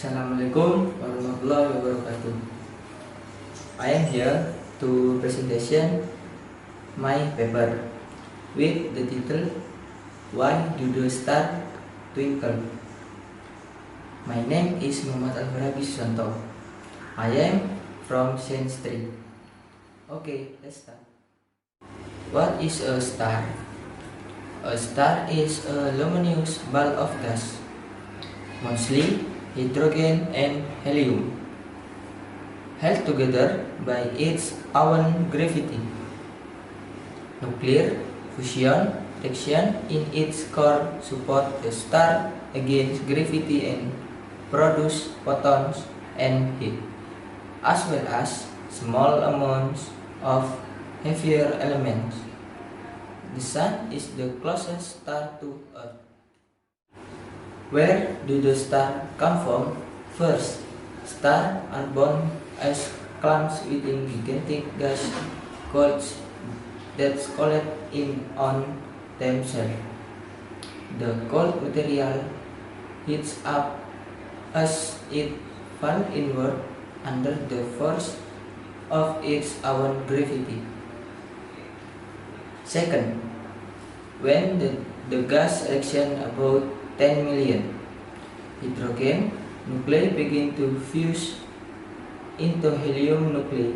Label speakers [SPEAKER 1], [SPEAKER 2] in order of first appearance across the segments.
[SPEAKER 1] Assalamualaikum warahmatullahi wabarakatuh. I am here to presentation my paper with the title Why do the stars twinkle? My name is Muhammad Al-Farabi Susanto. I am from Science 3. Okay, let's start. What is a star? A star is a luminous ball of gas, mostly hydrogen and helium, held together by its own gravity. Nuclear fusion reaction in its core support the star against gravity and produce photons and heat, as well as small amounts of heavier elements. The Sun is the closest star to Earth. Where do the stars come from? First, stars are born as clumps within gigantic gas clouds that collect in on themselves. The cold material heats up as it falls inward under the force of its own gravity. Second, when the gas reaction about 10 million hydrogen nuclei begin to fuse into helium nuclei,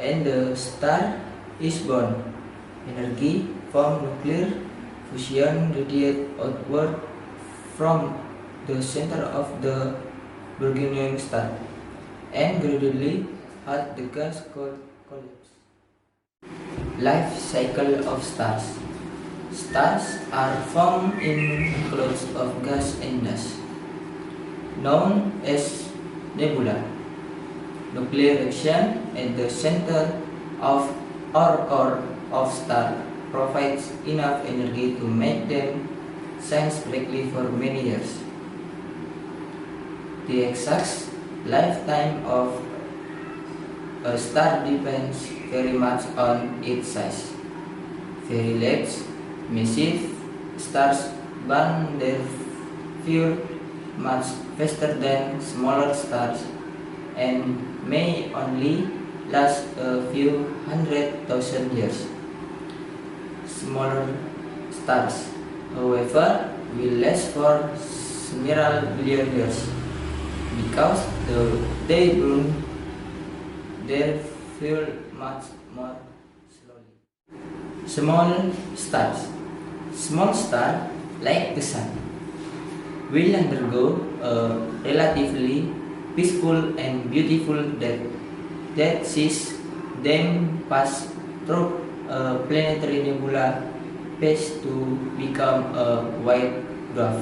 [SPEAKER 1] and the star is born. Energy from nuclear fusion radiates outward from the center of the burgeoning star and gradually as the gas collapses. Life cycle of stars. Stars are formed in clouds of gas and dust, known as nebula. Nuclear reaction at the center of or core of star provides enough energy to make them shine brightly for many years. The exact lifetime of a star depends very much on its size. Very large, massive stars burn their fuel much faster than smaller stars and may only last a few 100,000 years. Smaller stars, however, will last for several billion years because they burn their fuel much more slowly. Small stars. Small stars, like the Sun, will undergo a relatively peaceful and beautiful death that sees them pass through a planetary nebula phase to become a white dwarf.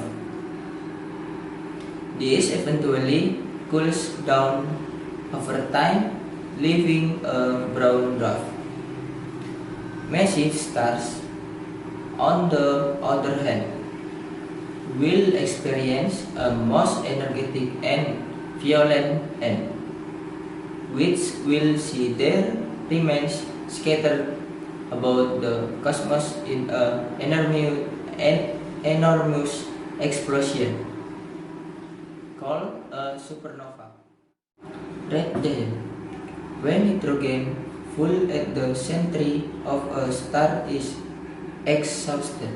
[SPEAKER 1] This eventually cools down over time, leaving a brown dwarf. Massive stars, on the other hand, will experience a most energetic and violent end, which will see their remains scattered about the cosmos in an enormous explosion called a supernova. Red giant. When hydrogen full at the center of a star is exhausted,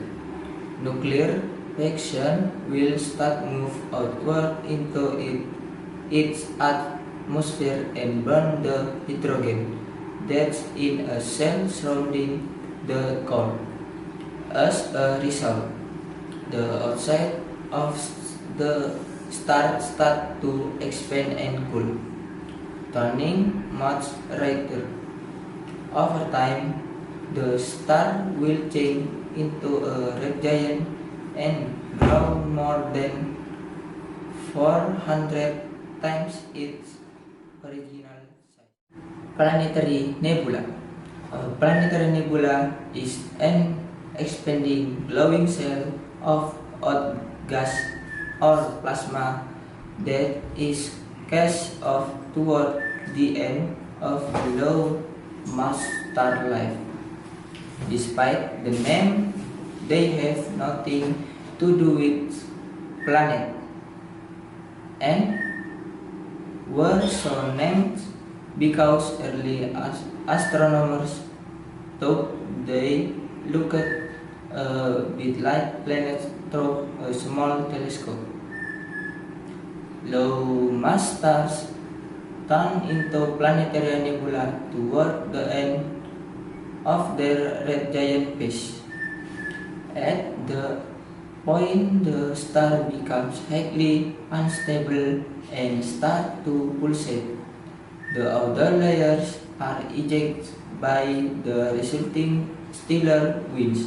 [SPEAKER 1] nuclear reaction will start move outward into its atmosphere and burn the hydrogen that's in a shell surrounding the core. As a result, the outside of the star starts to expand and cool, turning much brighter. Over time, the star will change into a red giant and grow more than 400 times its original size. Planetary nebula. A planetary nebula is an expanding glowing shell of hot gas or plasma that is cast off toward the end of low mass star life. Despite the name, they have nothing to do with planet. and were so named because early astronomers thought they looked a bit like planets through a small telescope. Low-mass stars turn into planetary nebula toward the end of their red giant phase. At the point the star becomes highly unstable and start to pulsate, the outer layers are ejected by the resulting stellar winds.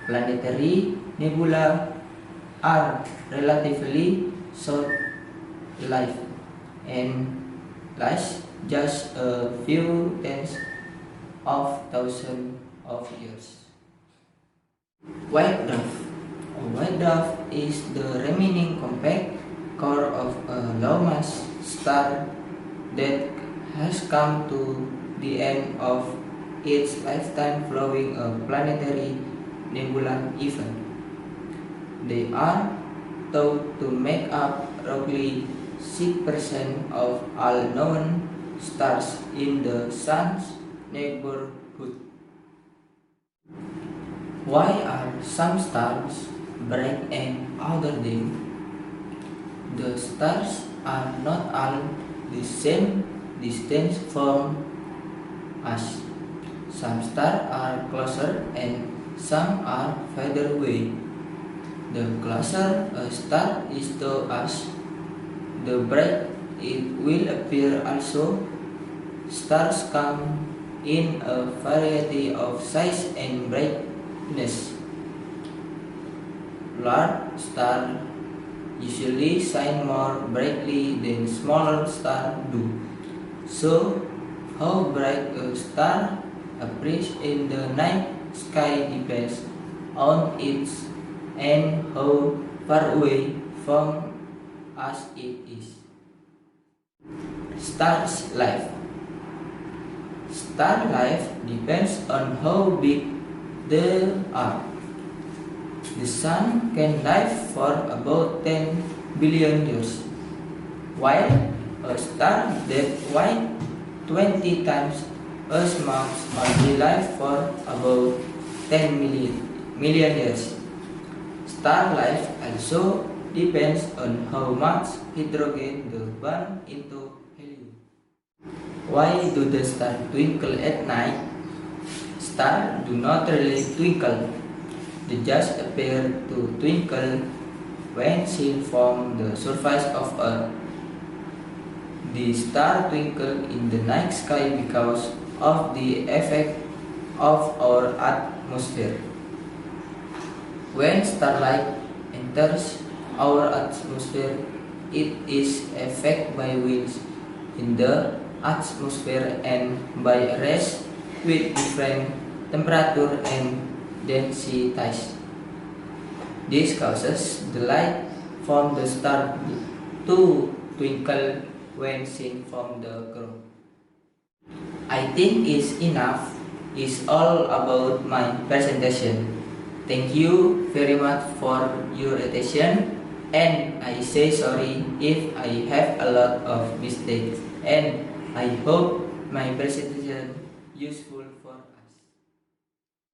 [SPEAKER 1] Planetary nebula are relatively short-lived and last just a few tens of thousands of years. White dwarf. A white dwarf is the remaining compact core of a low-mass star that has come to the end of its lifetime following a planetary nebula event. They are thought to make up roughly 6% of all known stars in the Sun's neighborhood. Why are some stars bright and others dim? The stars are not all the same distance from us. Some stars are closer and some are further away. The closer a star is to us, the bright it will appear. Also, stars come in a variety of size and brightness. Large stars usually shine more brightly than smaller stars do. So, how bright a star appears in the night sky depends on its and how far away from us it is. Star's life. Star life depends on how big they are. The Sun can live for about 10 billion years, while a star that weighs 20 times as much only live for about 10 million years. Star life also depends on how much hydrogen they burn into helium. Why do the stars twinkle at night? Stars do not really twinkle. They just appear to twinkle when seen from the surface of Earth. The stars twinkle in the night sky because of the effect of our atmosphere. When starlight enters our atmosphere, it is affected by winds in the atmosphere and by rays with different temperature and densities. This causes the light from the star to twinkle when seen from the ground. I think it's enough. It's all about my presentation. Thank you very much for your attention, and I say sorry if I have a lot of mistakes, and I hope my presentation useful.